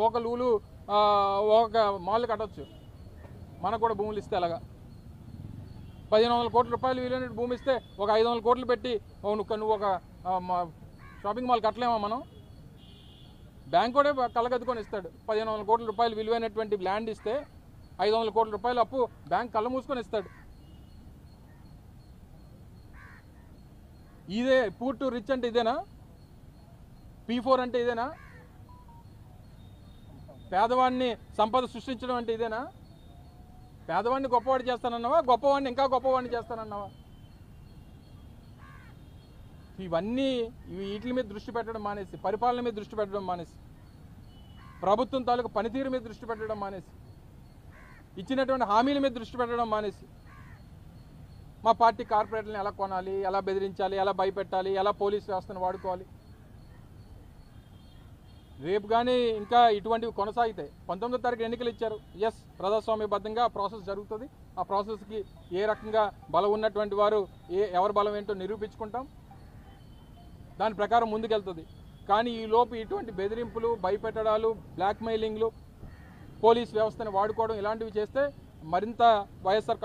ఒక లూలు ఒక మాల్ కట్టొచ్చు, మనకు కూడా భూములు ఇస్తే అలాగా 1500 కోట్ల రూపాయలు విలువైన భూమి ఇస్తే ఒక 500 కోట్లు పెట్టి నువ్వు ఒక షాపింగ్ మాల్ కట్టలేమా మనం? బ్యాంక్ కూడా కళ్ళగద్దుకొని ఇస్తాడు. 1500 కోట్ల రూపాయలు విలువైనటువంటి ల్యాండ్ ఇస్తే 500 కోట్ల రూపాయలు అప్పు బ్యాంక్ కళ్ళ మూసుకొని ఇస్తాడు. ఇదే పూర్ టు రిచ్ అంటే ఇదేనా? P4 అంటే ఇదేనా? పేదవాడిని సంపద సృష్టించడం అంటే ఇదేనా? పేదవాడిని గొప్పవాడు చేస్తానన్నావా, గొప్పవాడిని ఇంకా గొప్పవాడిని చేస్తానన్నావా? ఇవన్నీ వీటి మీద దృష్టి పెట్టడం మానేసి, పరిపాలన మీద దృష్టి పెట్టడం మానేసి, ప్రభుత్వం తాలూకు పనితీరు మీద దృష్టి పెట్టడం మానేసి, ఇచ్చినటువంటి హామీల మీద దృష్టి పెట్టడం మానేసి, మా పార్టీ కార్పొరేట్లను ఎలా కొనాలి, ఎలా బెదిరించాలి, ఎలా భయపెట్టాలి, ఎలా పోలీస్ వ్యవస్థను వాడుకోవాలి, రేపు కానీ ఇంకా ఇటువంటివి కొనసాగితాయి. 19వ తారీఖు ఎన్నికలు ఇచ్చారు. ఎస్, ప్రజాస్వామ్యబద్ధంగా ప్రాసెస్ జరుగుతుంది. ఆ ప్రాసెస్కి ఏ రకంగా బలం ఉన్నటువంటి వారు ఎవరి బలం ఏంటో నిరూపించుకుంటాం, దాని ప్రకారం ముందుకెళ్తుంది. కానీ ఈ లోపు ఇటువంటి బెదిరింపులు, భయపెట్టడాలు, బ్లాక్మెయిలింగ్లు, పోలీస్ వ్యవస్థను వాడుకోవడం ఇలాంటివి చేస్తే మరింత వైఎస్ఆర్